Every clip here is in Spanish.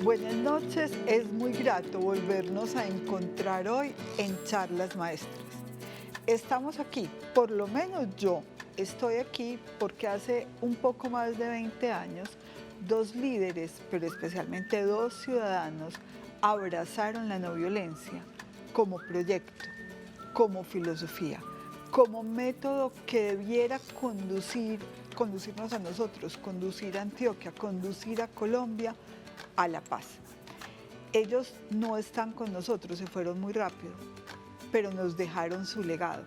Buenas noches, es muy grato volvernos a encontrar hoy en Charlas Maestras. Estamos aquí, por lo menos yo estoy aquí porque hace un poco más de 20 años, dos líderes, pero especialmente dos ciudadanos, abrazaron la no violencia como proyecto, como filosofía, como método que debiera conducirnos a nosotros, conducir a Antioquia, conducir a Colombia a la paz. Ellos no están con nosotros, se fueron muy rápido, pero nos dejaron su legado.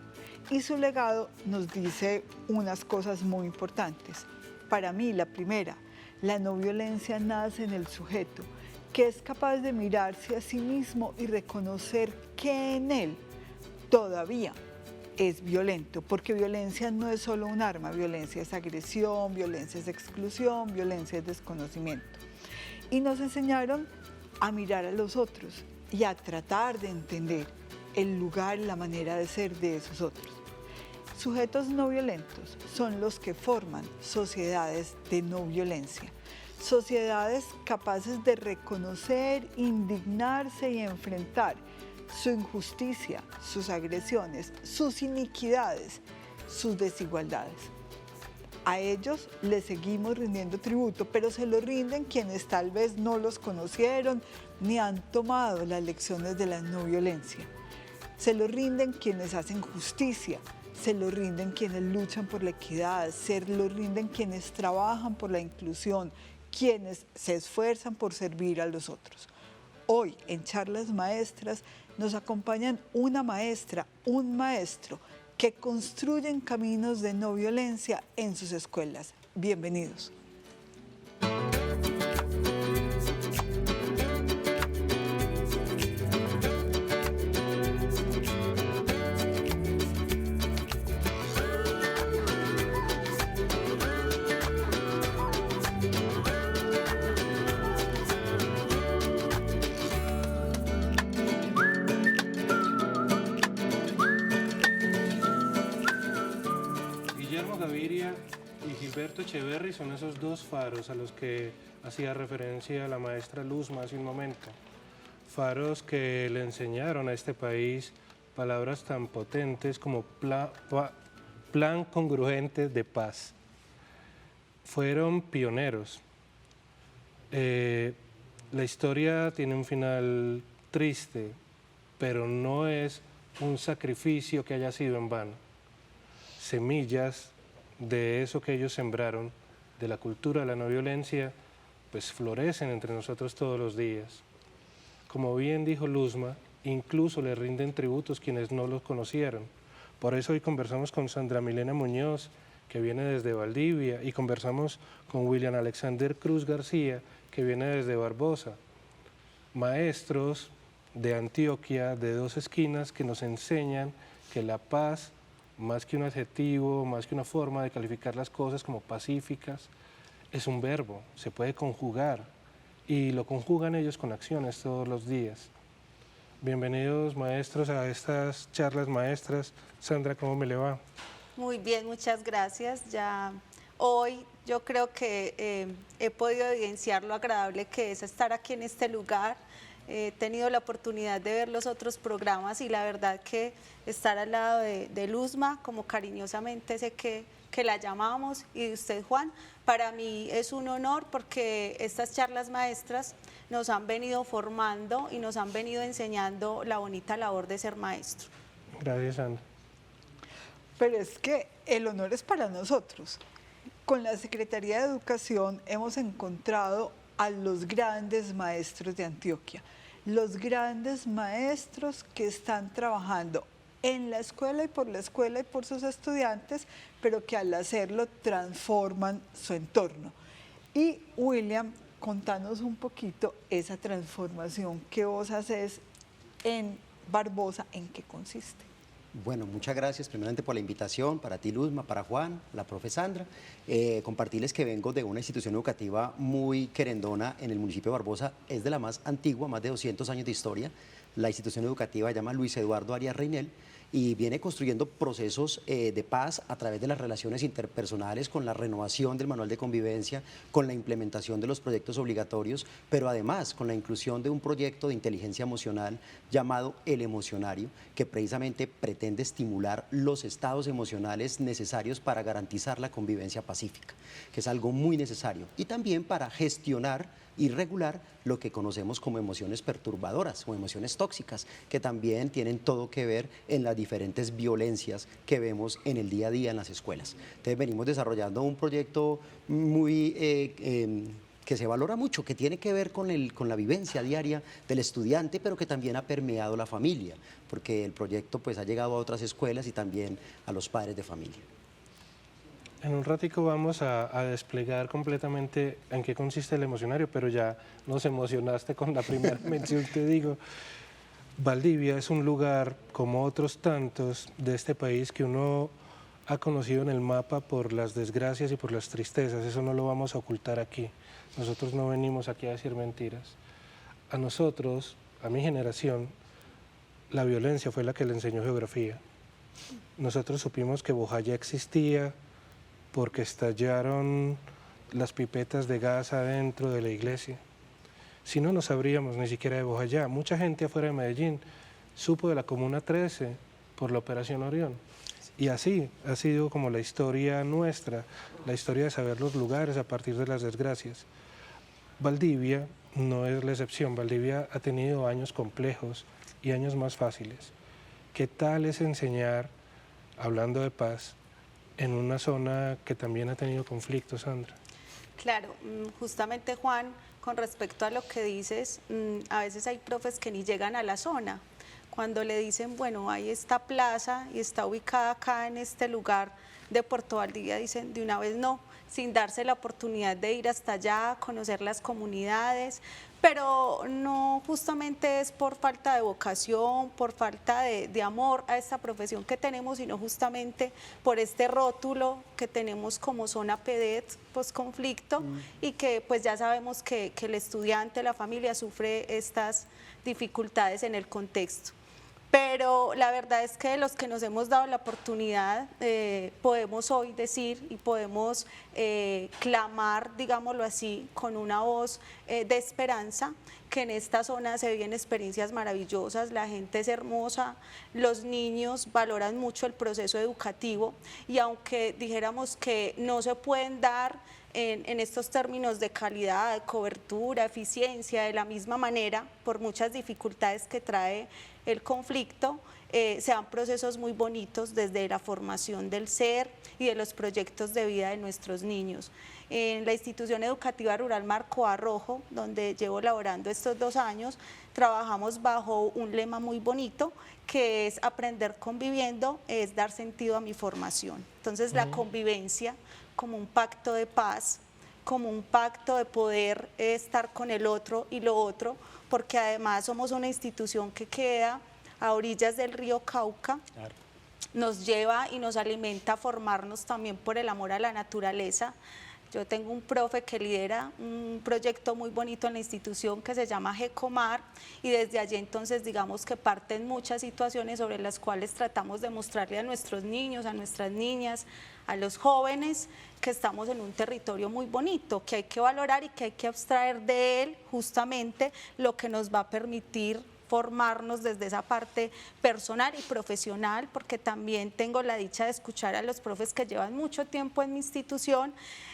Y su legado nos dice unas cosas muy importantes. Para mí, la primera, la no violencia nace en el sujeto, que es capaz de mirarse a sí mismo y reconocer que en él todavía es violento, porque violencia no es solo un arma, violencia es agresión, violencia es exclusión, violencia es desconocimiento. Y nos enseñaron a mirar a los otros y a tratar de entender el lugar y la manera de ser de esos otros. Sujetos no violentos son los que forman sociedades de no violencia, sociedades capaces de reconocer, indignarse y enfrentar su injusticia, sus agresiones, sus iniquidades, sus desigualdades. A ellos les seguimos rindiendo tributo, pero se lo rinden quienes tal vez no los conocieron ni han tomado las lecciones de la no violencia. Se lo rinden quienes hacen justicia, se lo rinden quienes luchan por la equidad, se lo rinden quienes trabajan por la inclusión, quienes se esfuerzan por servir a los otros. Hoy en Charlas Maestras nos acompañan una maestra, un maestro, que construyen caminos de no violencia en sus escuelas. Bienvenidos. Guillermo Gaviria y Gilberto Echeverry son esos dos faros a los que hacía referencia la maestra Luzma hace un momento. Faros que le enseñaron a este país palabras tan potentes como plan congruente de paz. Fueron pioneros. La historia tiene un final triste, pero no es un sacrificio que haya sido en vano. Semillas de eso que ellos sembraron, de la cultura de la no violencia, pues florecen entre nosotros todos los días. Como bien dijo Luzma, incluso le rinden tributos quienes no los conocieron. Por eso hoy conversamos con Sandra Milena Muñoz, que viene desde Valdivia, y conversamos con William Alexander Cruz García, que viene desde Barbosa. Maestros de Antioquia, de dos esquinas, que nos enseñan que la paz, más que un adjetivo, más que una forma de calificar las cosas como pacíficas, es un verbo, se puede conjugar y lo conjugan ellos con acciones todos los días. Bienvenidos maestros a estas charlas maestras. Sandra, ¿cómo me le va? Muy bien, muchas gracias. Ya hoy yo creo que he podido evidenciar lo agradable que es estar aquí en este lugar. He tenido la oportunidad de ver los otros programas y la verdad que estar al lado de Luzma, como cariñosamente sé que la llamamos, y de usted, Juan, para mí es un honor porque estas charlas maestras nos han venido formando y nos han venido enseñando la bonita labor de ser maestro. Gracias, Sandra. Pero es que el honor es para nosotros. Con la Secretaría de Educación hemos encontrado a los grandes maestros de Antioquia, los grandes maestros que están trabajando en la escuela y por sus estudiantes, pero que al hacerlo transforman su entorno. Y William, contanos un poquito esa transformación que vos haces en Barbosa, ¿en qué consiste? Bueno, muchas gracias primeramente por la invitación, para ti Luzma, para Juan, la profe Sandra. Compartirles que vengo de una institución educativa muy querendona en el municipio de Barbosa, es de la más antigua, más de 200 años de historia. La institución educativa se llama Luis Eduardo Arias Reinel y viene construyendo procesos de paz a través de las relaciones interpersonales, con la renovación del manual de convivencia, con la implementación de los proyectos obligatorios, pero además con la inclusión de un proyecto de inteligencia emocional llamado El Emocionario, que precisamente pretende estimular los estados emocionales necesarios para garantizar la convivencia pacífica, que es algo muy necesario, y también para gestionar y regular lo que conocemos como emociones perturbadoras o emociones tóxicas, que también tienen todo que ver en las diferentes violencias que vemos en el día a día en las escuelas. Entonces venimos desarrollando un proyecto muy que se valora mucho, que tiene que ver con la vivencia diaria del estudiante, pero que también ha permeado la familia, porque el proyecto pues ha llegado a otras escuelas y también a los padres de familia. En un ratico vamos a desplegar completamente en qué consiste el emocionario, pero ya nos emocionaste con la primera mención, te digo. Valdivia es un lugar, como otros tantos de este país, que uno ha conocido en el mapa por las desgracias y por las tristezas. Eso no lo vamos a ocultar aquí. Nosotros no venimos aquí a decir mentiras. A nosotros, a mi generación, la violencia fue la que le enseñó geografía. Nosotros supimos que Bojayá existía, porque estallaron las pipetas de gas adentro de la iglesia. Si no, no sabríamos ni siquiera de Bojayá. Mucha gente afuera de Medellín supo de la Comuna 13 por la Operación Orión. Y así ha sido como la historia nuestra, la historia de saber los lugares a partir de las desgracias. Valdivia no es la excepción. Valdivia ha tenido años complejos y años más fáciles. ¿Qué tal es enseñar, hablando de paz, en una zona que también ha tenido conflictos, Sandra? Claro, justamente Juan, con respecto a lo que dices, a veces hay profes que ni llegan a la zona. Cuando le dicen, bueno, hay esta plaza y está ubicada acá en este lugar de Puerto Valdivia, dicen de una vez no, sin darse la oportunidad de ir hasta allá, conocer las comunidades, pero no justamente es por falta de vocación, por falta de amor a esta profesión que tenemos, sino justamente por este rótulo que tenemos como zona PEDET, post-conflicto, y que pues ya sabemos que el estudiante, la familia sufre estas dificultades en el contexto. Pero la verdad es que de los que nos hemos dado la oportunidad, podemos hoy decir y podemos clamar, digámoslo así, con una voz de esperanza, que en esta zona se viven experiencias maravillosas, la gente es hermosa, los niños valoran mucho el proceso educativo, y aunque dijéramos que no se pueden dar en estos términos de calidad, de cobertura, eficiencia, de la misma manera, por muchas dificultades que trae el conflicto, se dan procesos muy bonitos desde la formación del ser y de los proyectos de vida de nuestros niños. En la institución educativa rural Marco Arrojo, donde llevo laborando estos 2 años, trabajamos bajo un lema muy bonito, que es aprender conviviendo, es dar sentido a mi formación. Entonces la convivencia como un pacto de paz, como un pacto de poder estar con el otro y lo otro, porque además somos una institución que queda a orillas del río Cauca, claro, nos lleva y nos alimenta a formarnos también por el amor a la naturaleza. Yo tengo un profe que lidera un proyecto muy bonito en la institución que se llama GECOMAR, y desde allí entonces digamos que parten muchas situaciones sobre las cuales tratamos de mostrarle a nuestros niños, a nuestras niñas, a los jóvenes, que estamos en un territorio muy bonito, que hay que valorar y que hay que abstraer de él justamente lo que nos va a permitir formarnos desde esa parte personal y profesional, porque también tengo la dicha de escuchar a los profes que llevan mucho tiempo en mi institución,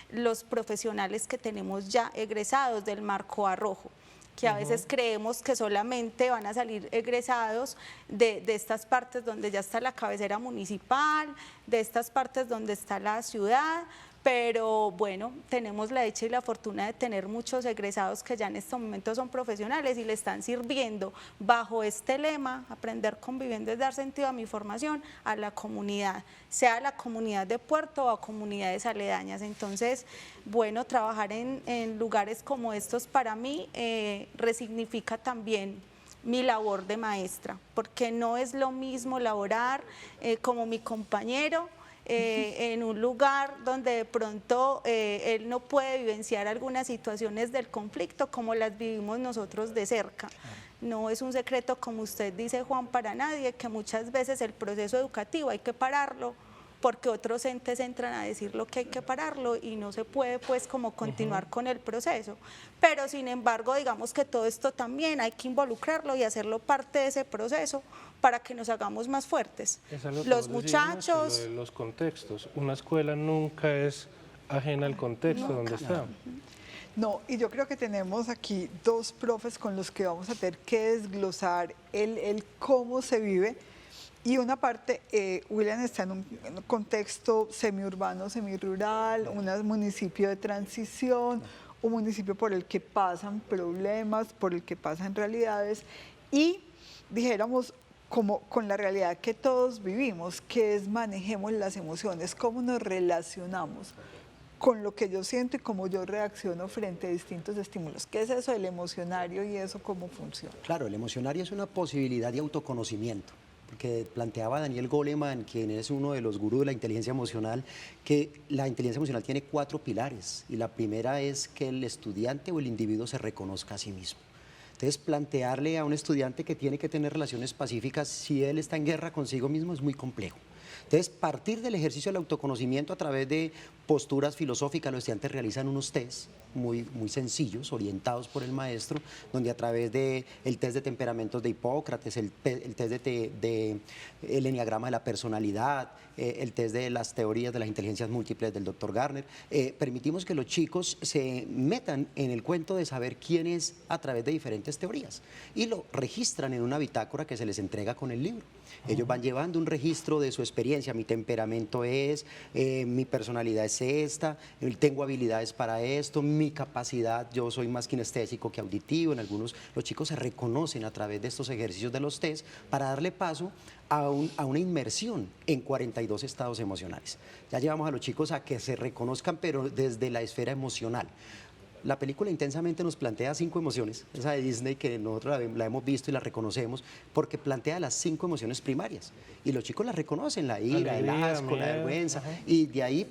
los profesionales que tenemos ya egresados del Marco Arrojo, que a veces creemos que solamente van a salir egresados de estas partes donde ya está la cabecera municipal, de estas partes donde está la ciudad, pero bueno, tenemos la dicha y la fortuna de tener muchos egresados que ya en estos momentos son profesionales y le están sirviendo bajo este lema, aprender conviviendo es dar sentido a mi formación, a la comunidad, sea la comunidad de Puerto o a comunidades aledañas. Entonces, bueno, trabajar en lugares como estos para mí resignifica también mi labor de maestra, porque no es lo mismo laborar como mi compañero, en un lugar donde de pronto él no puede vivenciar algunas situaciones del conflicto como las vivimos nosotros de cerca. No es un secreto, como usted dice, Juan, para nadie, que muchas veces el proceso educativo hay que pararlo porque otros entes entran a decir lo que hay que pararlo y no se puede pues como continuar con el proceso. Pero sin embargo, digamos que todo esto también hay que involucrarlo y hacerlo parte de ese proceso para que nos hagamos más fuertes. Los Los muchachos... los contextos. Una escuela nunca es ajena al contexto donde está. No, y yo creo que tenemos aquí dos profes con los que vamos a tener que desglosar el cómo se vive. Y una parte, William está en un contexto semiurbano, semirural, un municipio de transición, un municipio por el que pasan problemas, por el que pasan realidades y dijéramos como con la realidad que todos vivimos, que es manejemos las emociones, cómo nos relacionamos con lo que yo siento y cómo yo reacciono frente a distintos estímulos. ¿Qué es eso del emocionario y eso cómo funciona? Claro, el emocionario es una posibilidad de autoconocimiento, porque planteaba Daniel Goleman, quien es uno de los gurús de la inteligencia emocional, que la inteligencia emocional tiene 4 pilares, y la primera es que el estudiante o el individuo se reconozca a sí mismo. Entonces, plantearle a un estudiante que tiene que tener relaciones pacíficas si él está en guerra consigo mismo es muy complejo. Entonces, partir del ejercicio del autoconocimiento a través de posturas filosóficas, los estudiantes realizan unos tests muy sencillos, orientados por el maestro, donde a través del test de temperamentos de Hipócrates, el test de el enneagrama de la personalidad, el test de las teorías de las inteligencias múltiples del Dr. Garner, permitimos que los chicos se metan en el cuento de saber quién es a través de diferentes teorías y lo registran en una bitácora que se les entrega con el libro. Ellos van llevando un registro de su experiencia, mi temperamento es, mi personalidad es esta, tengo habilidades para esto, mi capacidad, yo soy más kinestésico que auditivo. En algunos, los chicos se reconocen a través de estos ejercicios de los test para darle paso a una inmersión en 42 estados emocionales. Ya llevamos a los chicos a que se reconozcan, pero desde la esfera emocional. La película Intensamente nos plantea 5 emociones, esa de Disney que nosotros la hemos visto y la reconocemos, porque plantea las 5 emociones primarias. Y los chicos las reconocen, la ira, alegría, el asco, miedo, la vergüenza. Ajá. Y de ahí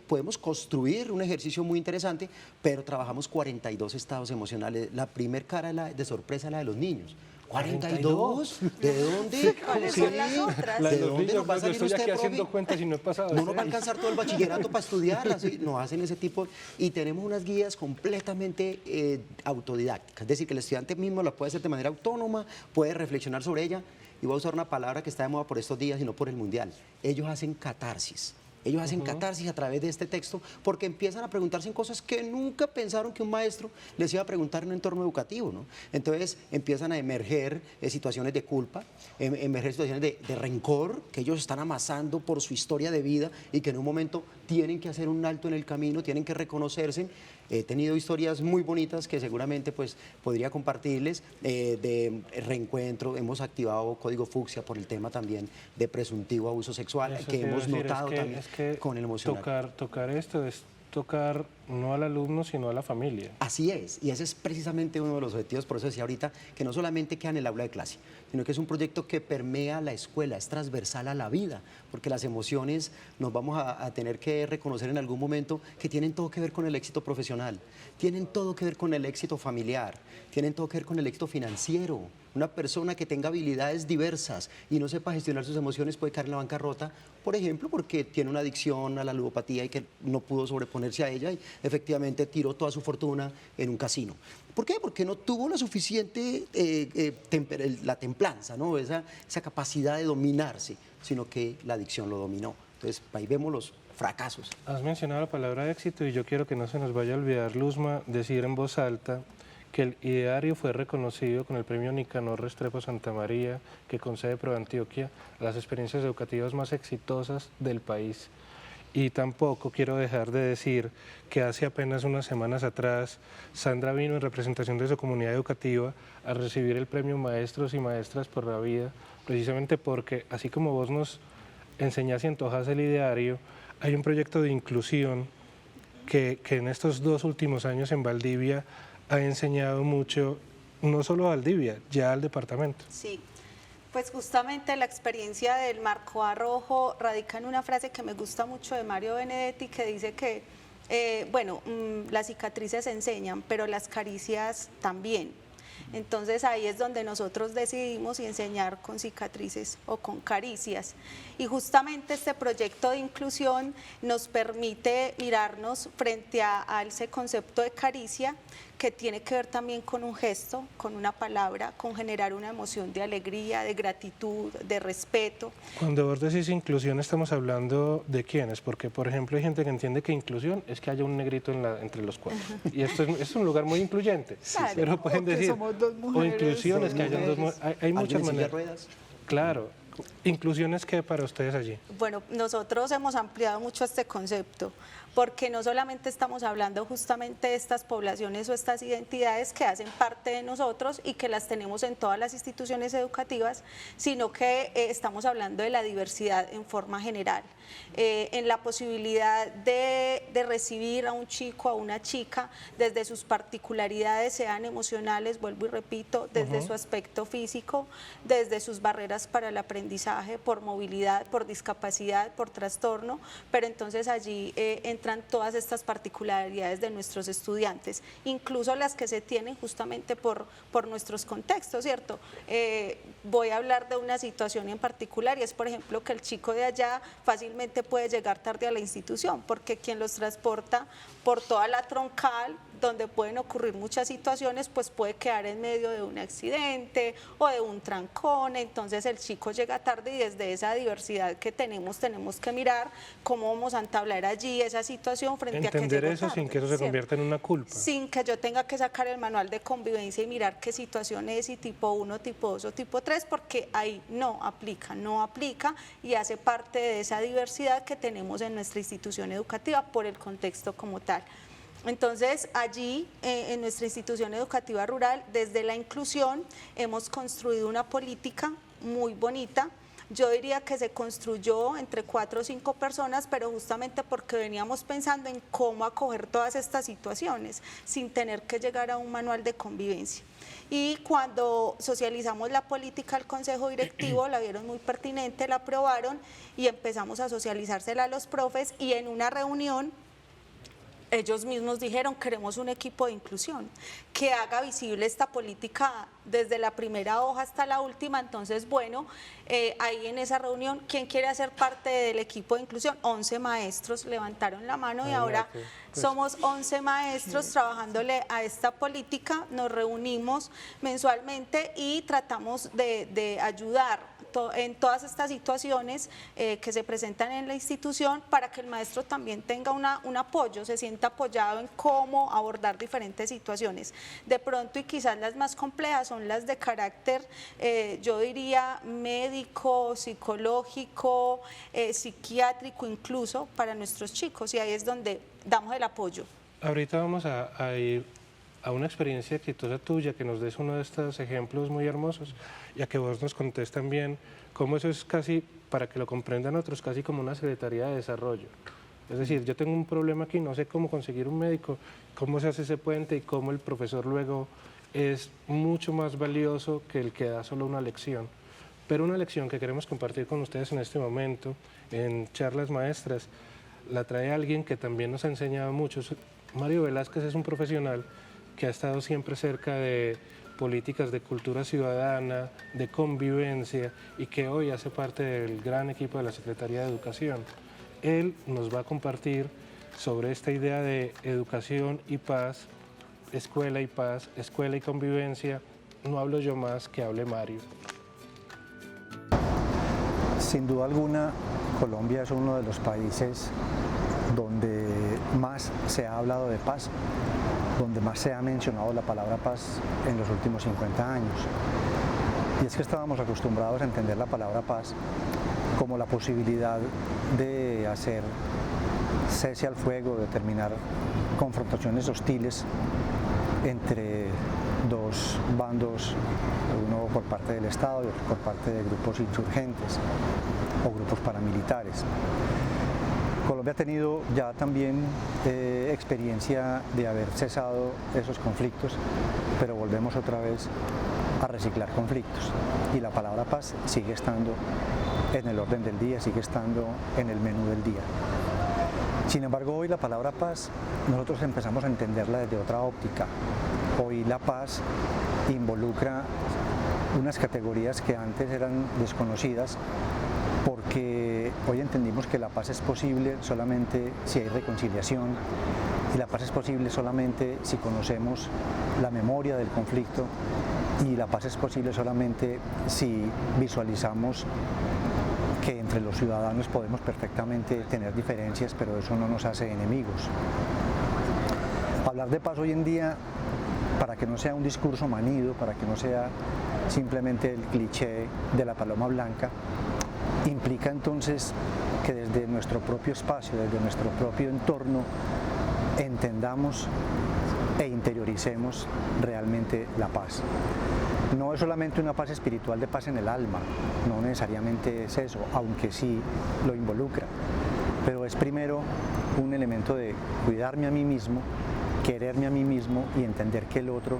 podemos construir un ejercicio muy interesante, pero trabajamos 42 estados emocionales. La primer cara de sorpresa es la de los niños. 42. ¿De dónde? ¿Cuáles son las otras? ¿De dónde nos va a salir usted, estoy aquí haciendo cuentas y no he pasado. No nos va a alcanzar todo el bachillerato para estudiar, así nos hacen ese tipo. Y tenemos unas guías completamente autodidácticas. Es decir, que el estudiante mismo la puede hacer de manera autónoma, puede reflexionar sobre ella. Y voy a usar una palabra que está de moda por estos días y no por el mundial. Ellos hacen catarsis. Ellos hacen catarsis a través de este texto porque empiezan a preguntarse en cosas que nunca pensaron que un maestro les iba a preguntar en un entorno educativo, ¿no? Entonces empiezan a emerger situaciones de culpa, emerger situaciones de rencor que ellos están amasando por su historia de vida y que en un momento tienen que hacer un alto en el camino, tienen que reconocerse. He tenido historias muy bonitas que seguramente pues, podría compartirles de reencuentro. Hemos activado Código Fucsia por el tema también de presuntivo abuso sexual, que hemos notado también con el emocional. Tocar esto es tocar no al alumno, sino a la familia. Así es, y ese es precisamente uno de los objetivos, por eso decía ahorita, que no solamente queda en el aula de clase, sino que es un proyecto que permea la escuela, es transversal a la vida, porque las emociones nos vamos a tener que reconocer en algún momento que tienen todo que ver con el éxito profesional, tienen todo que ver con el éxito familiar, tienen todo que ver con el éxito financiero. Una persona que tenga habilidades diversas y no sepa gestionar sus emociones puede caer en la bancarrota, por ejemplo, porque tiene una adicción a la ludopatía y que no pudo sobreponerse a ella y efectivamente tiró toda su fortuna en un casino. ¿Por qué? Porque no tuvo la suficiente la templanza, ¿no? esa capacidad de dominarse, sino que la adicción lo dominó. Entonces, ahí vemos los fracasos. Has mencionado la palabra éxito y yo quiero que no se nos vaya a olvidar, Luzma, decir en voz alta que el ideario fue reconocido con el premio Nicanor Restrepo Santamaría, que concede ProAntioquia a las experiencias educativas más exitosas del país. Y tampoco quiero dejar de decir que hace apenas unas semanas atrás Sandra vino en representación de su comunidad educativa a recibir el premio Maestros y Maestras por la Vida, precisamente porque así como vos nos enseñás y antojas el ideario, hay un proyecto de inclusión que en estos 2 últimos años en Valdivia ha enseñado mucho, no solo a Valdivia, ya al departamento. Sí, Pues justamente la experiencia del Marco A Rojo radica en una frase que me gusta mucho de Mario Benedetti, que dice que, las cicatrices enseñan, pero las caricias también. Entonces ahí es donde nosotros decidimos enseñar con cicatrices o con caricias. Y justamente este proyecto de inclusión nos permite mirarnos frente a ese concepto de caricia, que tiene que ver también con un gesto, con una palabra, con generar una emoción de alegría, de gratitud, de respeto. Cuando vos decís inclusión, estamos hablando de quiénes, porque por ejemplo hay gente que entiende que inclusión es que haya un negrito entre los cuatro. Y esto es un lugar muy incluyente, Claro. pero pueden O que decir, somos dos o mujeres, inclusión es que hayan dos mujeres. mujeres, hay muchas ¿Alguien en silla de maneras. ruedas? Claro, inclusión es que para ustedes allí. Bueno, nosotros hemos ampliado mucho este concepto, porque no solamente estamos hablando justamente de estas poblaciones o estas identidades que hacen parte de nosotros y que las tenemos en todas las instituciones educativas, sino que estamos hablando de la diversidad en forma general, en la posibilidad de recibir a un chico, a una chica, desde sus particularidades, sean emocionales, vuelvo y repito, desde su aspecto físico, desde sus barreras para el aprendizaje, por movilidad, por discapacidad, por trastorno, pero entonces allí entran todas estas particularidades de nuestros estudiantes, incluso las que se tienen justamente por nuestros contextos, ¿cierto? Voy a hablar de una situación en particular y es, por ejemplo, que el chico de allá fácilmente puede llegar tarde a la institución, porque quien los transporta por toda la troncal, donde pueden ocurrir muchas situaciones, pues puede quedar en medio de un accidente o de un trancón. Entonces el chico llega tarde y desde esa diversidad que tenemos que mirar cómo vamos a entablar allí esa situación frente a que Entender llego eso tarde, sin que eso se ¿cierto? convierta en una culpa. Sin que yo tenga que sacar el manual de convivencia y mirar qué situación es, y tipo 1, tipo 2 o tipo 3, porque ahí no aplica y hace parte de esa diversidad que tenemos en nuestra institución educativa por el contexto como tal. Entonces, allí, en nuestra institución educativa rural, desde la inclusión, hemos construido una política muy bonita. Yo diría que se construyó entre 4 o 5 personas, pero justamente porque veníamos pensando en cómo acoger todas estas situaciones sin tener que llegar a un manual de convivencia. Y cuando socializamos la política al Consejo Directivo, la vieron muy pertinente, la aprobaron y empezamos a socializársela a los profes, y en una reunión ellos mismos dijeron: queremos un equipo de inclusión que haga visible esta política desde la primera hoja hasta la última. Entonces, bueno, ahí en esa reunión, ¿quién quiere hacer parte del equipo de inclusión? 11 maestros levantaron la mano y ahora somos 11 maestros trabajándole a esta política. Nos reunimos mensualmente y tratamos de ayudar en todas estas situaciones que se presentan en la institución, para que el maestro también tenga un apoyo, se sienta apoyado en cómo abordar diferentes situaciones. De pronto, y quizás las más complejas, son las de carácter, yo diría, médico, psicológico, psiquiátrico, incluso para nuestros chicos, y ahí es donde damos el apoyo. Ahorita vamos a ir a una experiencia exitosa tuya, que nos des uno de estos ejemplos muy hermosos, y a que vos nos contés también cómo eso es casi, para que lo comprendan otros, casi como una Secretaría de Desarrollo. Es decir, yo tengo un problema aquí, no sé cómo conseguir un médico, cómo se hace ese puente y cómo el profesor luego es mucho más valioso que el que da solo una lección. Pero una lección que queremos compartir con ustedes en este momento, en Charlas Maestras, la trae alguien que también nos ha enseñado mucho. Mario Velázquez es un profesional que ha estado siempre cerca de políticas de cultura ciudadana, de convivencia, y que hoy hace parte del gran equipo de la Secretaría de Educación. Él nos va a compartir sobre esta idea de educación y paz, escuela y paz, escuela y convivencia. No hablo yo más, que hable Mario. Sin duda alguna, Colombia es uno de los países donde más se ha hablado de paz, donde más se ha mencionado la palabra paz en los últimos 50 años. Y es que estábamos acostumbrados a entender la palabra paz como la posibilidad de hacer cese al fuego, de terminar confrontaciones hostiles entre dos bandos, uno por parte del Estado y otro por parte de grupos insurgentes o grupos paramilitares. Colombia ha tenido ya también experiencia de haber cesado esos conflictos, pero volvemos otra vez a reciclar conflictos. Y la palabra paz sigue estando en el orden del día, sigue estando en el menú del día. Sin embargo, hoy la palabra paz nosotros empezamos a entenderla desde otra óptica. Hoy la paz involucra unas categorías que antes eran desconocidas, porque hoy entendimos que la paz es posible solamente si hay reconciliación, y la paz es posible solamente si conocemos la memoria del conflicto, y la paz es posible solamente si visualizamos que entre los ciudadanos podemos perfectamente tener diferencias, pero eso no nos hace enemigos. Hablar de paz hoy en día, para que no sea un discurso manido, para que no sea simplemente el cliché de la paloma blanca, implica entonces que desde nuestro propio espacio, desde nuestro propio entorno, entendamos e interioricemos realmente la paz. No es solamente una paz espiritual de paz en el alma, no necesariamente es eso, aunque sí lo involucra, pero es primero un elemento de cuidarme a mí mismo, quererme a mí mismo y entender que el otro,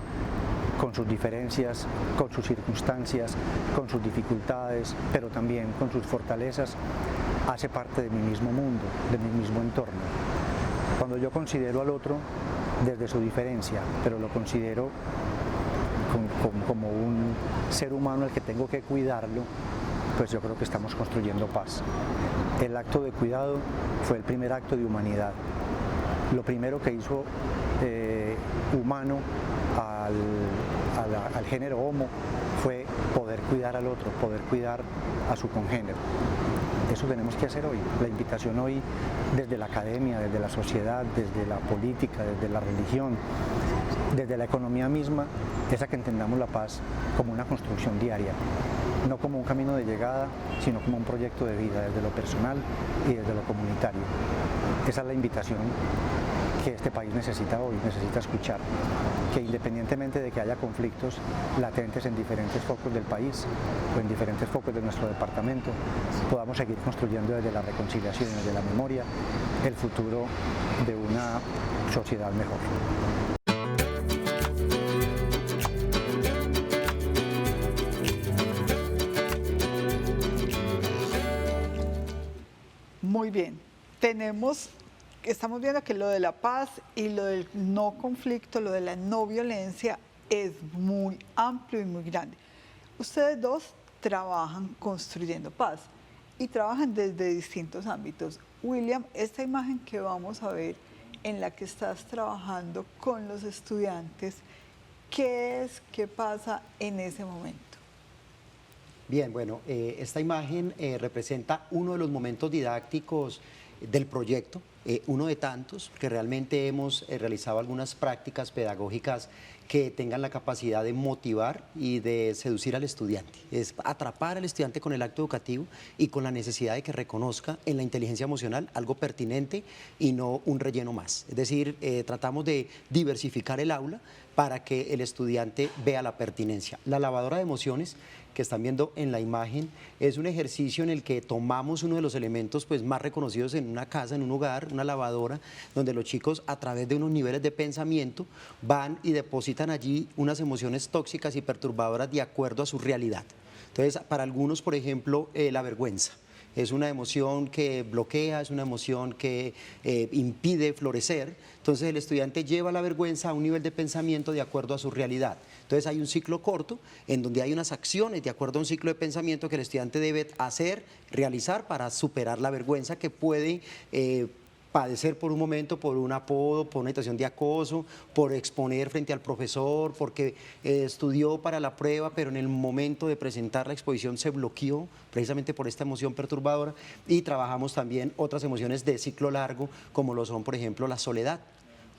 con sus diferencias, con sus circunstancias, con sus dificultades, pero también con sus fortalezas, hace parte de mi mismo mundo, de mi mismo entorno. Cuando yo considero al otro desde su diferencia, pero lo considero como un ser humano al que tengo que cuidarlo, pues yo creo que estamos construyendo paz. El acto de cuidado fue el primer acto de humanidad. Lo primero que hizo humano al género Homo fue poder cuidar al otro, poder cuidar a su congénero. Eso tenemos que hacer hoy. La invitación hoy desde la academia, desde la sociedad, desde la política, desde la religión, desde la economía misma, es a que entendamos la paz como una construcción diaria, no como un camino de llegada, sino como un proyecto de vida, desde lo personal y desde lo comunitario. Esa es la invitación que este país necesita hoy, necesita escuchar, que independientemente de que haya conflictos latentes en diferentes focos del país o en diferentes focos de nuestro departamento, podamos seguir construyendo desde la reconciliación y desde la memoria el futuro de una sociedad mejor. Muy bien, estamos viendo que lo de la paz y lo del no conflicto, lo de la no violencia es muy amplio y muy grande. Ustedes dos trabajan construyendo paz y trabajan desde distintos ámbitos. William, esta imagen que vamos a ver en la que estás trabajando con los estudiantes, ¿qué es? ¿Qué pasa en ese momento? Bien, bueno, esta imagen representa uno de los momentos didácticos del proyecto, uno de tantos, que realmente hemos realizado algunas prácticas pedagógicas que tengan la capacidad de motivar y de seducir al estudiante. Es atrapar al estudiante con el acto educativo y con la necesidad de que reconozca en la inteligencia emocional algo pertinente y no un relleno más. Es decir, tratamos de diversificar el aula para que el estudiante vea la pertinencia. La lavadora de emociones que están viendo en la imagen es un ejercicio en el que tomamos uno de los elementos pues, más reconocidos en una casa, en un hogar, una lavadora, donde los chicos a través de unos niveles de pensamiento van y depositan allí unas emociones tóxicas y perturbadoras de acuerdo a su realidad. Entonces, para algunos, por ejemplo, la vergüenza. Es una emoción que bloquea, es una emoción que impide florecer. Entonces el estudiante lleva la vergüenza a un nivel de pensamiento de acuerdo a su realidad. Entonces hay un ciclo corto en donde hay unas acciones de acuerdo a un ciclo de pensamiento que el estudiante debe hacer, realizar para superar la vergüenza que puede padecer por un momento, por un apodo, por una situación de acoso, por exponer frente al profesor, porque estudió para la prueba, pero en el momento de presentar la exposición se bloqueó precisamente por esta emoción perturbadora. Y trabajamos también otras emociones de ciclo largo, como lo son, por ejemplo, la soledad.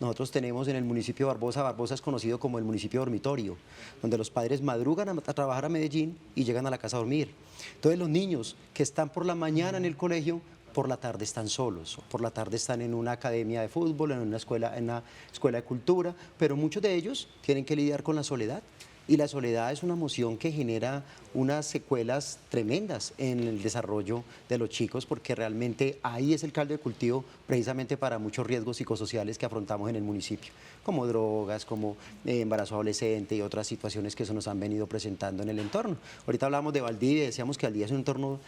Nosotros tenemos en el municipio de Barbosa es conocido como el municipio dormitorio, donde los padres madrugan a trabajar a Medellín y llegan a la casa a dormir. Entonces los niños que están por la mañana en el colegio, por la tarde están solos, por la tarde están en una academia de fútbol, en una escuela de cultura, pero muchos de ellos tienen que lidiar con la soledad. Y la soledad es una emoción que genera unas secuelas tremendas en el desarrollo de los chicos, porque realmente ahí es el caldo de cultivo precisamente para muchos riesgos psicosociales que afrontamos en el municipio. como drogas, como embarazo adolescente y otras situaciones que se nos han venido presentando en el entorno. Ahorita hablamos de Valdivia, decíamos que Valdivia es un entorno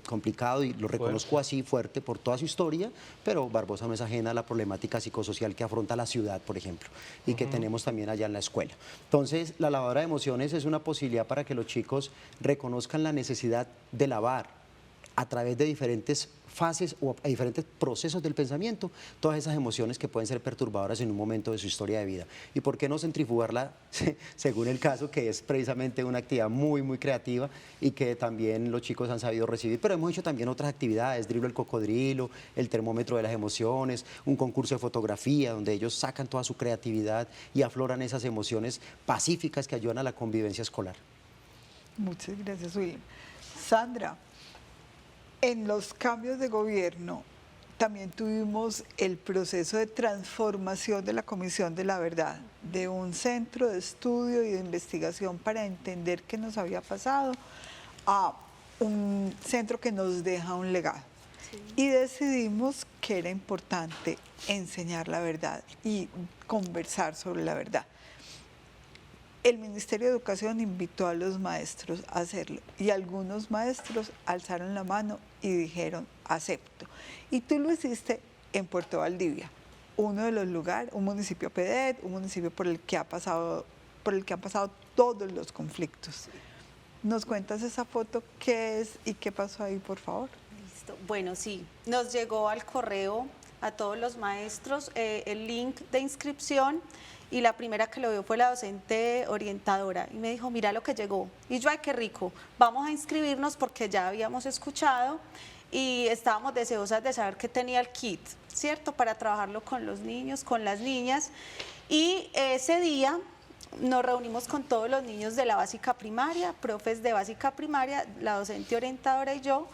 complicado y lo reconozco así, fuerte por toda su historia, pero Barbosa no es ajena a la problemática psicosocial que afronta la ciudad, por ejemplo, y que tenemos también allá en la escuela. Entonces, la lavadora de emociones es una posibilidad para que los chicos reconozcan la necesidad de lavar a través de diferentes fases o a diferentes procesos del pensamiento, todas esas emociones que pueden ser perturbadoras en un momento de su historia de vida. ¿Y por qué no centrifugarla, según el caso, que es precisamente una actividad muy, muy creativa y que también los chicos han sabido recibir? Pero hemos hecho también otras actividades, driblo el cocodrilo, el termómetro de las emociones, un concurso de fotografía donde ellos sacan toda su creatividad y afloran esas emociones pacíficas que ayudan a la convivencia escolar. Muchas gracias, William. Sandra, en los cambios de gobierno también tuvimos el proceso de transformación de la Comisión de la Verdad, de un centro de estudio y de investigación para entender qué nos había pasado, a un centro que nos deja un legado. Sí. Y decidimos que era importante enseñar la verdad y conversar sobre la verdad. El Ministerio de Educación invitó a los maestros a hacerlo y algunos maestros alzaron la mano y dijeron, acepto. Y tú lo hiciste en Puerto Valdivia, uno de los lugares, un municipio PEDET, un municipio por el que han pasado todos los conflictos. ¿Nos cuentas esa foto qué es y qué pasó ahí, por favor? Listo. Bueno, sí, nos llegó al correo a todos los maestros el link de inscripción. Y la primera que lo vio fue la docente orientadora y me dijo, mira lo que llegó. Y yo, ay, qué rico, vamos a inscribirnos porque ya habíamos escuchado y estábamos deseosas de saber qué tenía el kit, ¿cierto? Para trabajarlo con los niños, con las niñas. Y ese día nos reunimos con todos los niños de la básica primaria, profes de básica primaria, la docente orientadora y yo,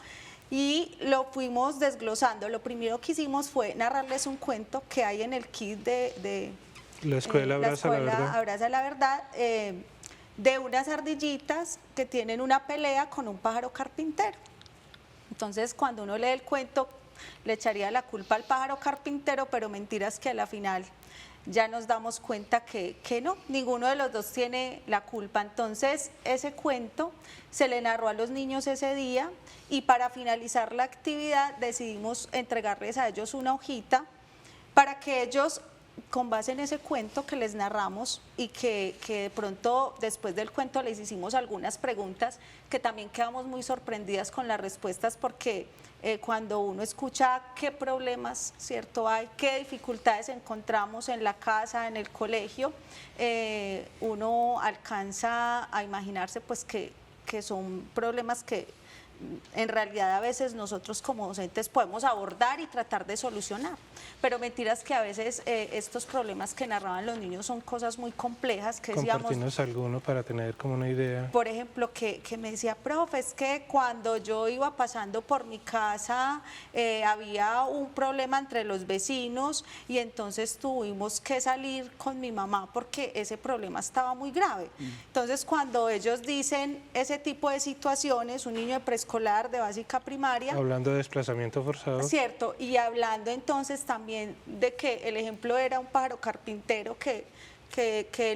y lo fuimos desglosando. Lo primero que hicimos fue narrarles un cuento que hay en el kit de la escuela Abraza la Verdad. Abraza la Verdad, de unas ardillitas que tienen una pelea con un pájaro carpintero. Entonces, cuando uno lee el cuento, le echaría la culpa al pájaro carpintero, pero mentiras que a la final ya nos damos cuenta que no, ninguno de los dos tiene la culpa. Entonces, ese cuento se le narró a los niños ese día y para finalizar la actividad decidimos entregarles a ellos una hojita para que ellos, con base en ese cuento que les narramos y que de pronto después del cuento les hicimos algunas preguntas que también quedamos muy sorprendidas con las respuestas porque cuando uno escucha qué problemas, ¿cierto?, hay, qué dificultades encontramos en la casa, en el colegio, uno alcanza a imaginarse pues que son problemas que en realidad a veces nosotros como docentes podemos abordar y tratar de solucionar, pero mentiras que a veces estos problemas que narraban los niños son cosas muy complejas que decíamos. Compartirnos alguno para tener como una idea. Por ejemplo, que me decía, profe, es que cuando yo iba pasando por mi casa había un problema entre los vecinos y entonces tuvimos que salir con mi mamá porque ese problema estaba muy grave. Entonces cuando ellos dicen ese tipo de situaciones, un niño de preescolar, de básica primaria. Hablando de desplazamiento forzado. Cierto, y hablando entonces también de que el ejemplo era un pájaro carpintero que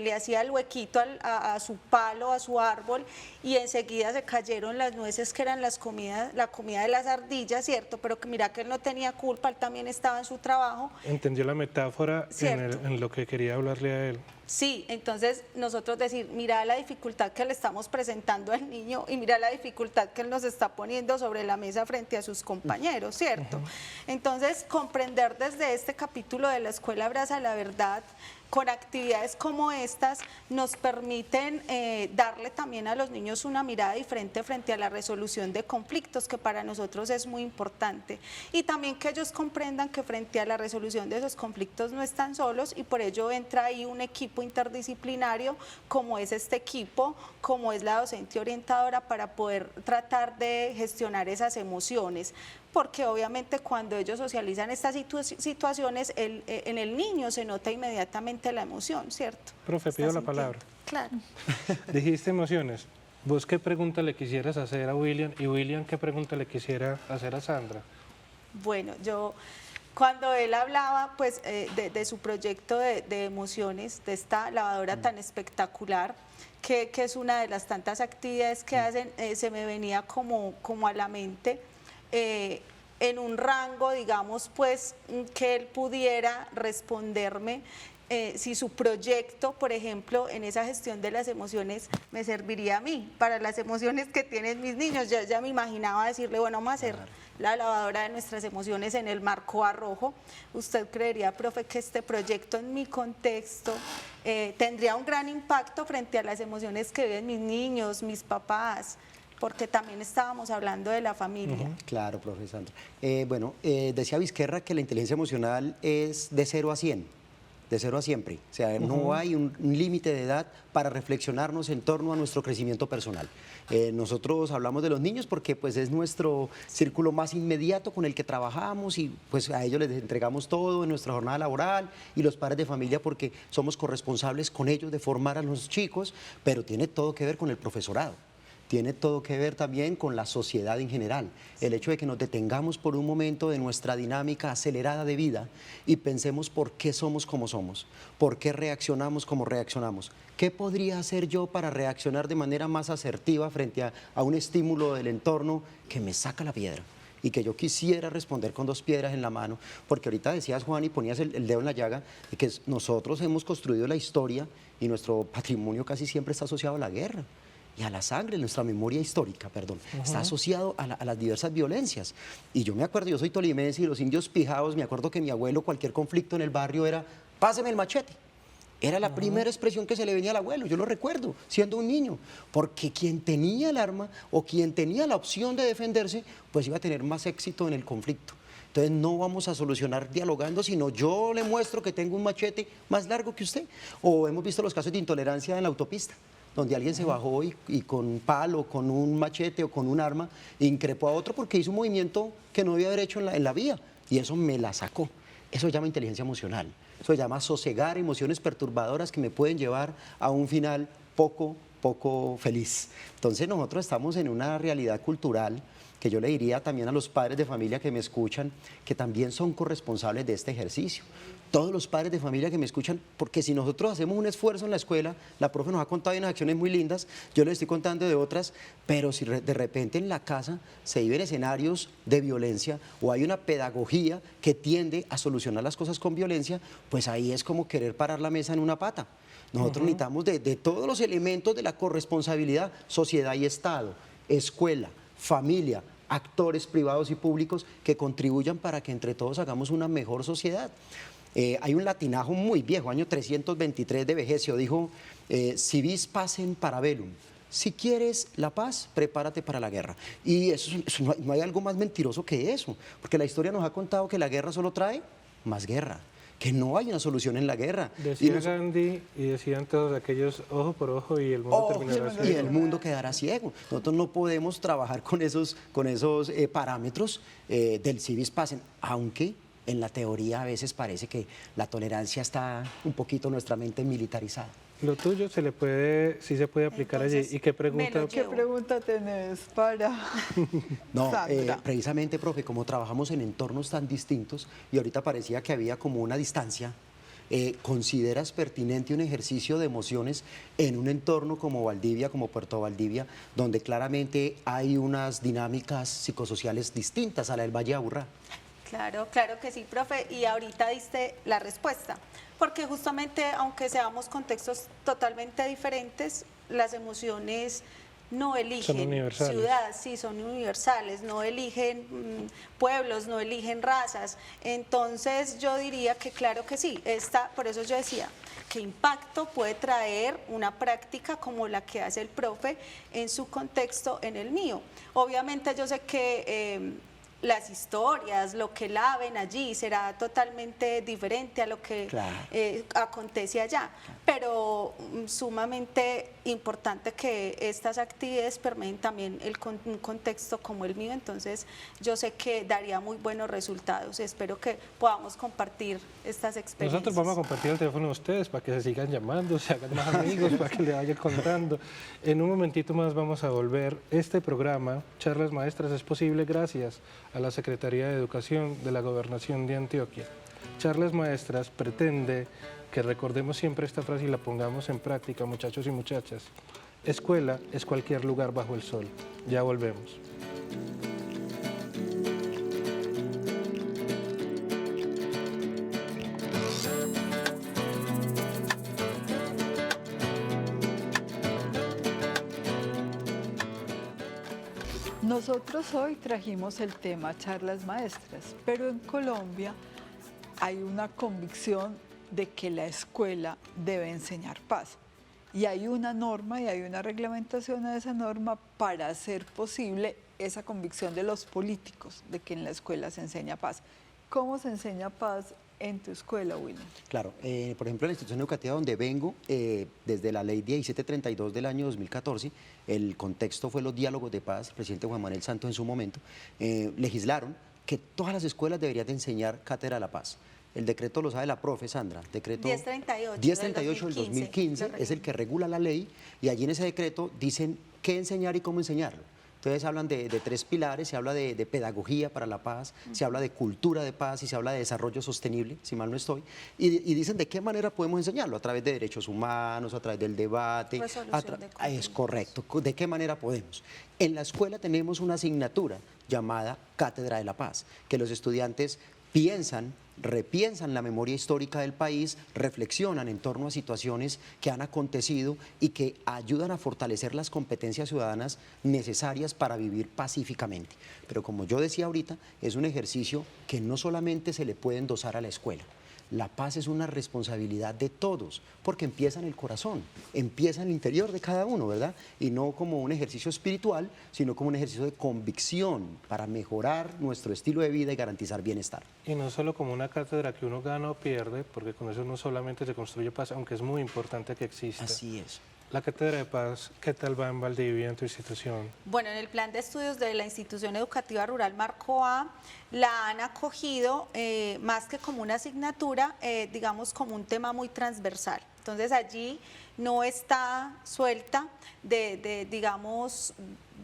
le hacía el huequito a su palo, a su árbol, y enseguida se cayeron las nueces que eran la comida de las ardillas, ¿cierto? Pero que mira que él no tenía culpa, él también estaba en su trabajo. Entendió la metáfora en lo que quería hablarle a él. Sí, entonces nosotros decir, mira la dificultad que le estamos presentando al niño y mira la dificultad que él nos está poniendo sobre la mesa frente a sus compañeros, ¿cierto? Entonces, comprender desde este capítulo de la Escuela Abraza la Verdad, con actividades como estas, nos permiten darle también a los niños una mirada diferente frente a la resolución de conflictos, que para nosotros es muy importante. Y también que ellos comprendan que frente a la resolución de esos conflictos no están solos y por ello entra ahí un equipo interdisciplinario, como es este equipo, como es la docente orientadora, para poder tratar de gestionar esas emociones. Porque obviamente cuando ellos socializan estas situaciones, en el niño se nota inmediatamente la emoción, ¿cierto? Profe, pido la palabra. Claro. Dijiste emociones. ¿Vos qué pregunta le quisieras hacer a William y William qué pregunta le quisiera hacer a Sandra? Bueno, yo Cuando él hablaba pues, de su proyecto de emociones, de esta lavadora tan espectacular, que es una de las tantas actividades que hacen, se me venía como a la mente en un rango, digamos, pues, que él pudiera responderme si su proyecto, por ejemplo, en esa gestión de las emociones me serviría a mí, para las emociones que tienen mis niños. Ya me imaginaba decirle, bueno, vamos a hacer la lavadora de nuestras emociones en el marco rojo. ¿Usted creería, profe, que este proyecto en mi contexto tendría un gran impacto frente a las emociones que viven mis niños, mis papás? Porque también estábamos hablando de la familia. Claro, profe Sandra. Decía Vizquerra que la inteligencia emocional es de 0 a 100. De 0 a siempre. O sea, no hay un límite de edad para reflexionarnos en torno a nuestro crecimiento personal. Nosotros hablamos de los niños porque pues, es nuestro círculo más inmediato con el que trabajamos y pues, a ellos les entregamos todo en nuestra jornada laboral, y los padres de familia porque somos corresponsables con ellos de formar a los chicos, pero tiene todo que ver con el profesorado. Tiene todo que ver también con la sociedad en general. El hecho de que nos detengamos por un momento de nuestra dinámica acelerada de vida y pensemos por qué somos como somos, por qué reaccionamos como reaccionamos. ¿Qué podría hacer yo para reaccionar de manera más asertiva frente a un estímulo del entorno que me saca la piedra? Y que yo quisiera responder con 2 piedras en la mano, porque ahorita decías, Juan, y ponías el dedo en la llaga, de que nosotros hemos construido la historia y nuestro patrimonio casi siempre está asociado a la guerra y a la sangre. Nuestra memoria histórica, perdón, está asociado a las diversas violencias. Y yo me acuerdo, yo soy tolimense, y los indios pijados, me acuerdo que mi abuelo, cualquier conflicto en el barrio era, páseme el machete. Era la primera expresión que se le venía al abuelo, yo lo recuerdo, siendo un niño, porque quien tenía el arma o quien tenía la opción de defenderse, pues iba a tener más éxito en el conflicto. Entonces no vamos a solucionar dialogando, sino yo le muestro que tengo un machete más largo que usted. O hemos visto los casos de intolerancia en la autopista, donde alguien se bajó y con palo, con un machete o con un arma, increpó a otro porque hizo un movimiento que no debía haber hecho en la vía, y eso me la sacó. Eso se llama inteligencia emocional, eso se llama sosegar emociones perturbadoras que me pueden llevar a un final poco feliz. Entonces nosotros estamos en una realidad cultural que yo le diría también a los padres de familia que me escuchan, que también son corresponsables de este ejercicio. Todos los padres de familia que me escuchan, porque si nosotros hacemos un esfuerzo en la escuela, la profe nos ha contado de unas acciones muy lindas, yo les estoy contando de otras, pero si de repente en la casa se viven escenarios de violencia o hay una pedagogía que tiende a solucionar las cosas con violencia, pues ahí es como querer parar la mesa en una pata. Nosotros necesitamos de todos los elementos de la corresponsabilidad, sociedad y Estado, escuela, familia, actores privados y públicos que contribuyan para que entre todos hagamos una mejor sociedad. Hay un latinajo muy viejo, año 323 de Vegecio, dijo, si vis pacem para bellum. Si quieres la paz, prepárate para la guerra. Y eso no hay algo más mentiroso que eso, porque la historia nos ha contado que la guerra solo trae más guerra, que no hay una solución en la guerra. Decía Gandhi y decían todos aquellos ojo por ojo y el mundo terminará ciego. Y el mundo quedará ciego. Nosotros no podemos trabajar con esos parámetros del si vis pacem, aunque en la teoría a veces parece que la tolerancia está un poquito en nuestra mente militarizada. Lo tuyo sí se puede aplicar. Entonces, allí. ¿Y qué pregunta? ¿Qué pregunta tenés para No, Sandra? precisamente, profe, como trabajamos en entornos tan distintos y ahorita parecía que había como una distancia, ¿consideras pertinente un ejercicio de emociones en un entorno como Valdivia, como Puerto Valdivia, donde claramente hay unas dinámicas psicosociales distintas a la del Valle de Aburrá? Claro, claro que sí, profe, y ahorita diste la respuesta, porque justamente aunque seamos contextos totalmente diferentes, las emociones no eligen ciudades, sí, son universales, no eligen pueblos, no eligen razas. Entonces yo diría que claro que sí, por eso yo decía, ¿qué impacto puede traer una práctica como la que hace el profe en su contexto, en el mío? Obviamente yo sé que las historias, lo que la ven allí será totalmente diferente a lo que acontece allá. pero sumamente importante que estas actividades permeen también un contexto como el mío, entonces yo sé que daría muy buenos resultados. Espero que podamos compartir estas experiencias. Nosotros vamos a compartir el teléfono de ustedes para que se sigan llamando, se hagan más amigos, para que le vayan contando. En un momentito más vamos a volver. Este programa, Charlas Maestras, es posible gracias a la Secretaría de Educación de la Gobernación de Antioquia. Charlas Maestras pretende que recordemos siempre esta frase y la pongamos en práctica, muchachos y muchachas. Escuela es cualquier lugar bajo el sol. Ya volvemos. Nosotros hoy trajimos el tema Charlas Maestras, pero en Colombia hay una convicción de que la escuela debe enseñar paz. Y hay una norma y hay una reglamentación a esa norma para hacer posible esa convicción de los políticos de que en la escuela se enseña paz. ¿Cómo se enseña paz en tu escuela, William? Claro, por ejemplo, en la institución educativa donde vengo, desde la ley 1732 del año 2014, el contexto fue los diálogos de paz, el presidente Juan Manuel Santos en su momento, legislaron que todas las escuelas deberían de enseñar cátedra de la paz. El decreto lo sabe la profe Sandra, decreto 1038 del 2015 es el que regula la ley y allí en ese decreto dicen qué enseñar y cómo enseñarlo. Entonces hablan de 3 pilares, se habla de pedagogía para la paz, se habla de cultura de paz y se habla de desarrollo sostenible, si mal no estoy, y dicen de qué manera podemos enseñarlo, a través de derechos humanos, a través del debate. Es correcto, de qué manera podemos. En la escuela tenemos una asignatura llamada Cátedra de la Paz, que los estudiantes piensan, repiensan la memoria histórica del país, reflexionan en torno a situaciones que han acontecido y que ayudan a fortalecer las competencias ciudadanas necesarias para vivir pacíficamente. Pero como yo decía ahorita, es un ejercicio que no solamente se le puede endosar a la escuela. La paz es una responsabilidad de todos, porque empieza en el corazón, empieza en el interior de cada uno, ¿verdad? Y no como un ejercicio espiritual, sino como un ejercicio de convicción para mejorar nuestro estilo de vida y garantizar bienestar. Y no solo como una cátedra que uno gana o pierde, porque con eso no solamente se construye paz, aunque es muy importante que exista. Así es. La Cátedra de Paz, ¿qué tal va en Valdivia, en tu institución? Bueno, en el plan de estudios de la Institución Educativa Rural Marco A, la han acogido más que como una asignatura, digamos como un tema muy transversal. Entonces allí no está suelta digamos,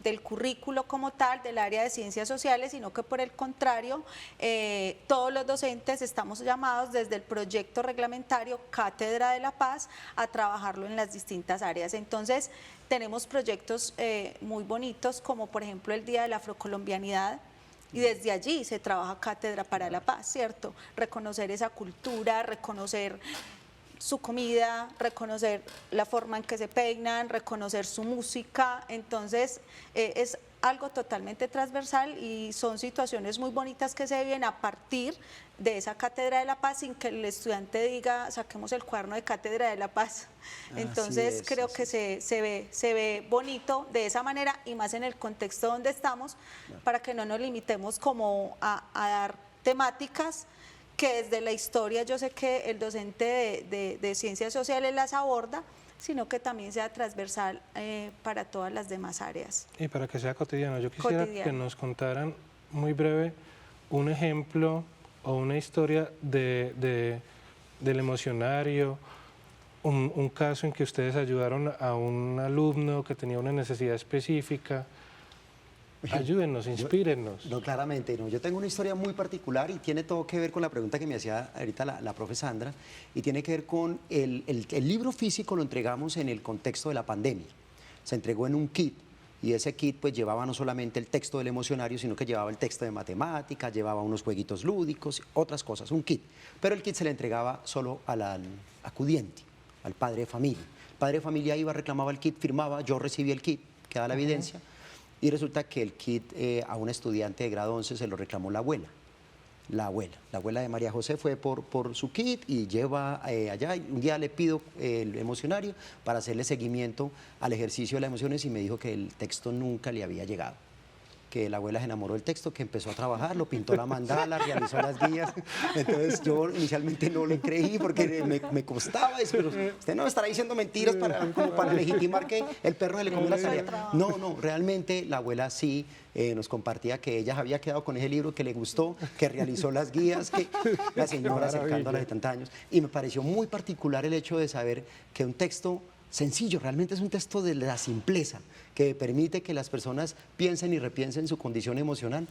del currículo como tal, del área de ciencias sociales, sino que por el contrario, todos los docentes estamos llamados desde el proyecto reglamentario Cátedra de la Paz a trabajarlo en las distintas áreas. Entonces, tenemos proyectos muy bonitos, como por ejemplo el Día de la Afrocolombianidad, y desde allí se trabaja Cátedra para la Paz, ¿cierto? Reconocer esa cultura, reconocer su comida, reconocer la forma en que se peinan, reconocer su música. Entonces es algo totalmente transversal y son situaciones muy bonitas que se viven a partir de esa Cátedra de la Paz sin que el estudiante diga saquemos el cuaderno de Cátedra de la Paz. Entonces creo que se ve bonito de esa manera y más en el contexto donde estamos, para que no nos limitemos como a dar temáticas que desde la historia yo sé que el docente de ciencias sociales las aborda, sino que también sea transversal para todas las demás áreas. Y para que sea cotidiano, yo quisiera que nos contaran muy breve un ejemplo o una historia del emocionario, un caso en que ustedes ayudaron a un alumno que tenía una necesidad específica. Ayúdennos, inspírennos. No, claramente, no. Yo tengo una historia muy particular y tiene todo que ver con la pregunta que me hacía ahorita la profe Sandra, y tiene que ver con el libro físico. Lo entregamos en el contexto de la pandemia. Se entregó en un kit y ese kit pues llevaba no solamente el texto del emocionario, sino que llevaba el texto de matemáticas, llevaba unos jueguitos lúdicos, otras cosas, un kit. Pero el kit se le entregaba solo al acudiente, al padre de familia. El padre de familia iba, reclamaba el kit, firmaba, yo recibí el kit, queda la evidencia. Y resulta que el kit a un estudiante de grado 11 se lo reclamó la abuela. La abuela de María José fue por su kit y lleva allá. Un día le pido el emocionario para hacerle seguimiento al ejercicio de las emociones y me dijo que el texto nunca le había llegado. que la abuela se enamoró del texto, que empezó a trabajar, lo pintó la mandala, realizó las guías. Entonces yo inicialmente no le creí porque me costaba, pero usted no me estará diciendo mentiras como para legitimar que el perro se le comió la tarea. No, no, realmente la abuela sí nos compartía que ella había quedado con ese libro, que le gustó, que realizó las guías, que la señora acercando a los 70 años. Y me pareció muy particular el hecho de saber que un texto sencillo, realmente es un texto de la simpleza, que permite que las personas piensen y repiensen su condición emocional,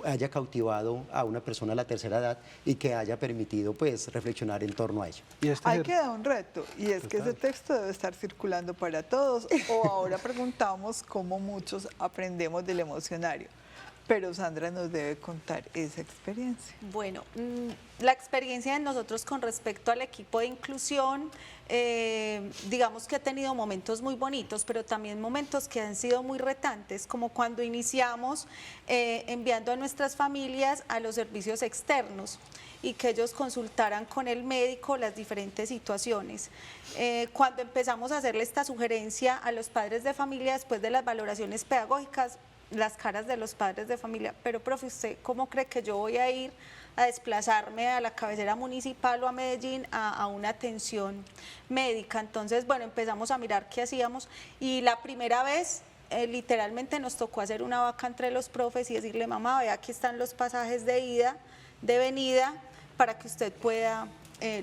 haya cautivado a una persona a la tercera edad y que haya permitido pues reflexionar en torno a ello. Y Ahí queda un reto, y es que ese texto debe estar circulando para todos, o ahora preguntamos cómo muchos aprendemos del emocionario. Pero Sandra nos debe contar esa experiencia. Bueno, la experiencia de nosotros con respecto al equipo de inclusión, digamos que ha tenido momentos muy bonitos, pero también momentos que han sido muy retantes, como cuando iniciamos enviando a nuestras familias a los servicios externos y que ellos consultaran con el médico las diferentes situaciones. Cuando empezamos a hacerle esta sugerencia a los padres de familia después de las valoraciones pedagógicas, las caras de los padres de familia, pero profe, ¿usted cómo cree que yo voy a ir a desplazarme a la cabecera municipal o a Medellín a una atención médica? Entonces, bueno, empezamos a mirar qué hacíamos y la primera vez literalmente nos tocó hacer una vaca entre los profes y decirle, mamá, vea, aquí están los pasajes de ida, de venida, para que usted pueda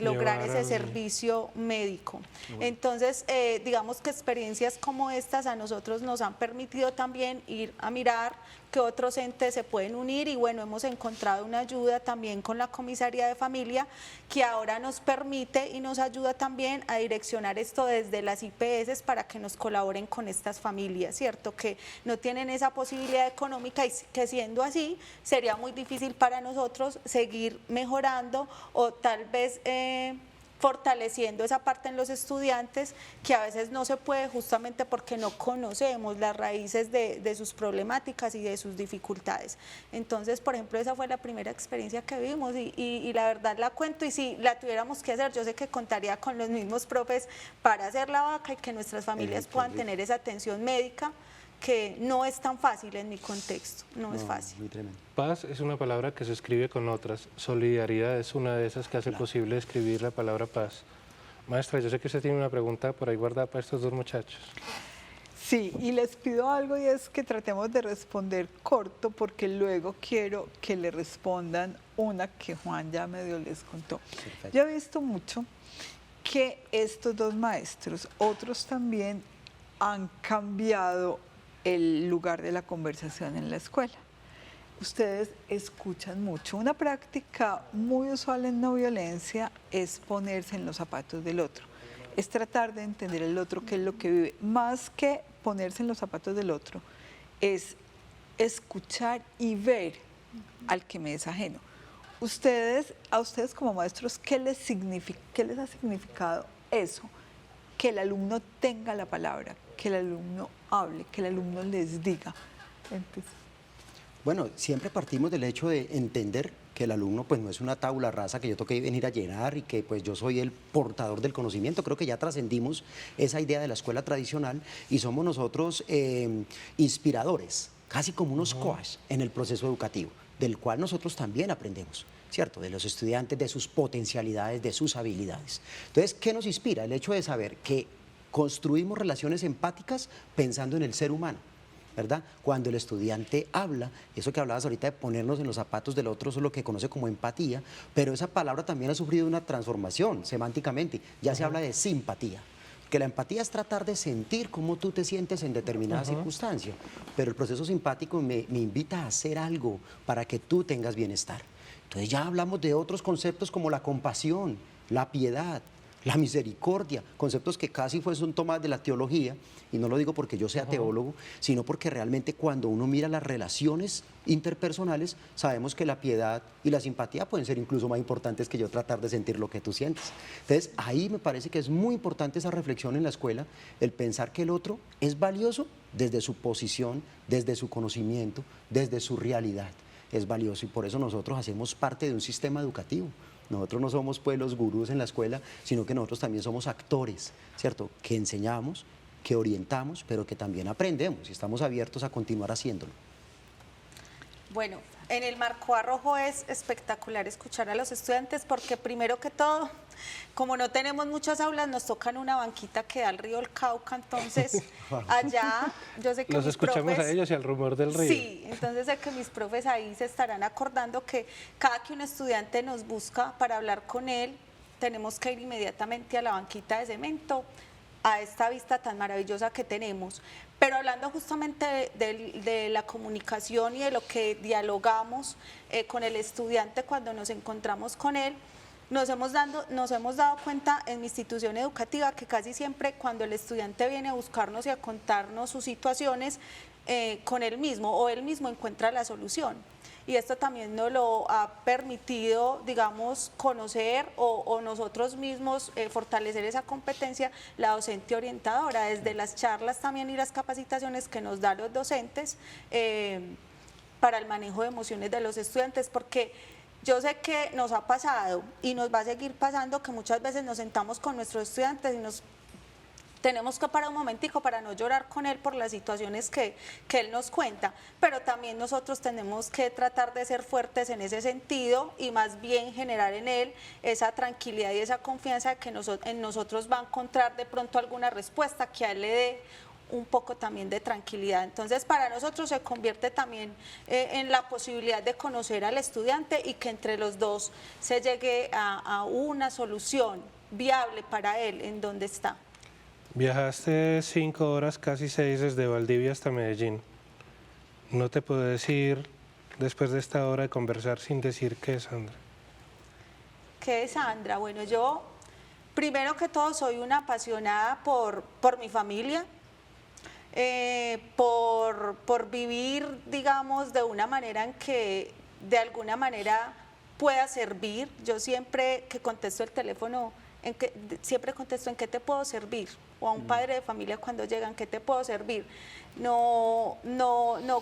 lograr ese servicio médico. Entonces, digamos que experiencias como estas a nosotros nos han permitido también ir a mirar que otros entes se pueden unir y bueno, hemos encontrado una ayuda también con la comisaría de familia que ahora nos permite y nos ayuda también a direccionar esto desde las IPS para que nos colaboren con estas familias, ¿cierto? Que no tienen esa posibilidad económica y que siendo así sería muy difícil para nosotros seguir mejorando o tal vez fortaleciendo esa parte en los estudiantes que a veces no se puede justamente porque no conocemos las raíces de sus problemáticas y de sus dificultades. Entonces, por ejemplo, esa fue la primera experiencia que vimos y la verdad la cuento y si la tuviéramos que hacer, yo sé que contaría con los mismos profes para hacer la vaca y que nuestras familias puedan tener esa atención médica que no es tan fácil en mi contexto, no es fácil. Muy tremendo. Paz es una palabra que se escribe con otras. Solidaridad es una de esas que hace posible escribir la palabra paz. Maestra, yo sé que usted tiene una pregunta por ahí guardada para estos dos muchachos. Sí, y les pido algo y es que tratemos de responder corto porque luego quiero que le respondan una que Juan ya medio les contó. Perfecto. Yo he visto mucho que estos dos maestros, otros también, han cambiado el lugar de la conversación en la escuela. Ustedes escuchan mucho. Una práctica muy usual en no violencia es ponerse en los zapatos del otro. Es tratar de entender el otro, qué es lo que vive. Más que ponerse en los zapatos del otro, es escuchar y ver al que me es ajeno. A ustedes como maestros, ¿qué les ha significado eso? Que el alumno tenga la palabra, que el alumno hable, que el alumno les diga. Entonces, bueno, siempre partimos del hecho de entender que el alumno pues no es una tabula rasa que yo tengo que venir a llenar y que pues yo soy el portador del conocimiento. Creo que ya trascendimos esa idea de la escuela tradicional y somos nosotros inspiradores, casi como unos coaches en el proceso educativo, del cual nosotros también aprendemos, ¿cierto? De los estudiantes, de sus potencialidades, de sus habilidades. Entonces, ¿qué nos inspira? El hecho de saber que construimos relaciones empáticas pensando en el ser humano, ¿verdad? Cuando el estudiante habla, eso que hablabas ahorita de ponernos en los zapatos del otro, eso es lo que conoce como empatía, pero esa palabra también ha sufrido una transformación semánticamente, ya se habla de simpatía, que la empatía es tratar de sentir cómo tú te sientes en determinada circunstancia, pero el proceso simpático me invita a hacer algo para que tú tengas bienestar. Entonces ya hablamos de otros conceptos como la compasión, la piedad, la misericordia, conceptos que casi son tomados de la teología, y no lo digo porque yo sea teólogo, sino porque realmente cuando uno mira las relaciones interpersonales, sabemos que la piedad y la simpatía pueden ser incluso más importantes que yo tratar de sentir lo que tú sientes. Entonces, ahí me parece que es muy importante esa reflexión en la escuela, el pensar que el otro es valioso desde su posición, desde su conocimiento, desde su realidad. Es valioso y por eso nosotros hacemos parte de un sistema educativo. Nosotros no somos pues los gurús en la escuela, sino que nosotros también somos actores, ¿cierto? Que enseñamos, que orientamos, pero que también aprendemos y estamos abiertos a continuar haciéndolo. Bueno, en el Marco Arrojo es espectacular escuchar a los estudiantes porque primero que todo, como no tenemos muchas aulas, nos tocan una banquita que da al río el Cauca, entonces allá yo sé que Los mis escuchamos profes, a ellos y al rumor del río. sí, entonces sé que mis profes ahí se estarán acordando que cada que un estudiante nos busca para hablar con él, tenemos que ir inmediatamente a la banquita de cemento, a esta vista tan maravillosa que tenemos. Pero hablando justamente de la comunicación y de lo que dialogamos con el estudiante cuando nos encontramos con él, nos hemos dado cuenta en mi institución educativa que casi siempre cuando el estudiante viene a buscarnos y a contarnos sus situaciones, con él mismo o él mismo encuentra la solución. Y esto también nos lo ha permitido, digamos, conocer o nosotros mismos fortalecer esa competencia, la docente orientadora, desde las charlas también y las capacitaciones que nos dan los docentes para el manejo de emociones de los estudiantes, porque yo sé que nos ha pasado y nos va a seguir pasando que muchas veces nos sentamos con nuestros estudiantes y nos tenemos que parar un momentico para no llorar con él por las situaciones que él nos cuenta, pero también nosotros tenemos que tratar de ser fuertes en ese sentido y más bien generar en él esa tranquilidad y esa confianza de que en nosotros va a encontrar de pronto alguna respuesta que a él le dé un poco también de tranquilidad. Entonces para nosotros se convierte también en la posibilidad de conocer al estudiante y que entre los dos se llegue a una solución viable para él en donde está. Viajaste 5 horas, casi 6, desde Valdivia hasta Medellín. No te puedo decir, después de esta hora de conversar, sin decir qué es Sandra. ¿Qué es Sandra? Bueno, yo primero que todo soy una apasionada por mi familia, por vivir, digamos, de una manera en que de alguna manera pueda servir. Yo siempre que contesto el teléfono, siempre contesto en qué te puedo servir, o a un padre de familia cuando llegan, ¿qué te puedo servir? No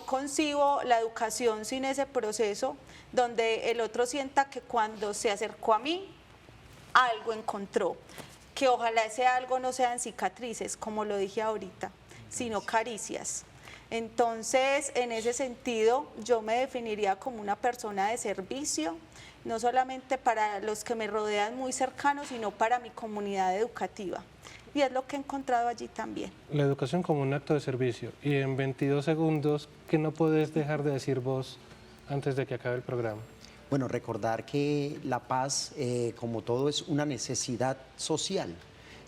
concibo la educación sin ese proceso donde el otro sienta que cuando se acercó a mí, algo encontró, que ojalá ese algo no sean cicatrices, como lo dije ahorita, sino caricias. Entonces, en ese sentido, yo me definiría como una persona de servicio, no solamente para los que me rodean muy cercanos, sino para mi comunidad educativa. Y es lo que he encontrado allí también. La educación como un acto de servicio. Y en 22 segundos, ¿qué no puedes dejar de decir vos antes de que acabe el programa? Bueno, recordar que la paz, como todo, es una necesidad social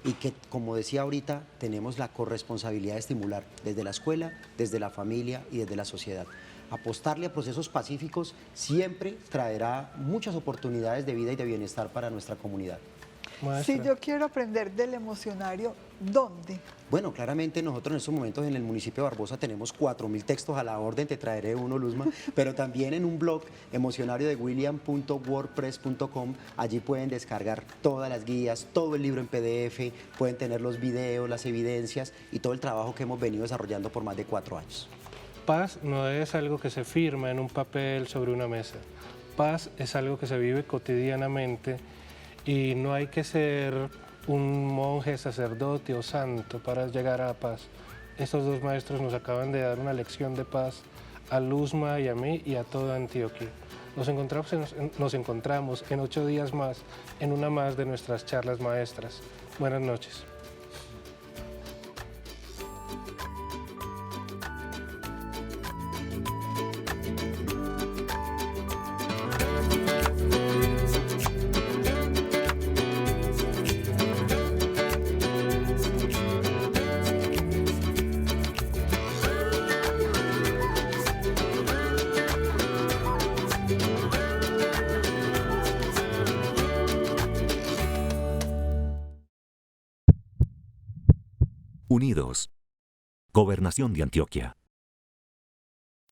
y que, como decía ahorita, tenemos la corresponsabilidad de estimular desde la escuela, desde la familia y desde la sociedad. Apostarle a procesos pacíficos siempre traerá muchas oportunidades de vida y de bienestar para nuestra comunidad. Maestra. Si yo quiero aprender del emocionario, ¿dónde? Bueno, claramente nosotros en estos momentos en el municipio de Barbosa tenemos 4.000 textos a la orden, te traeré uno, Luzma, pero también en un blog emocionario de william.wordpress.com, allí pueden descargar todas las guías, todo el libro en PDF, pueden tener los videos, las evidencias y todo el trabajo que hemos venido desarrollando por más de 4 años. Paz no es algo que se firma en un papel sobre una mesa. Paz es algo que se vive cotidianamente y no hay que ser un monje, sacerdote o santo para llegar a la paz. Estos dos maestros nos acaban de dar una lección de paz a Luzma y a mí y a toda Antioquia. Nos encontramos en 8 días más, en una más de nuestras charlas maestras. Buenas noches. Unidos. Gobernación de Antioquia.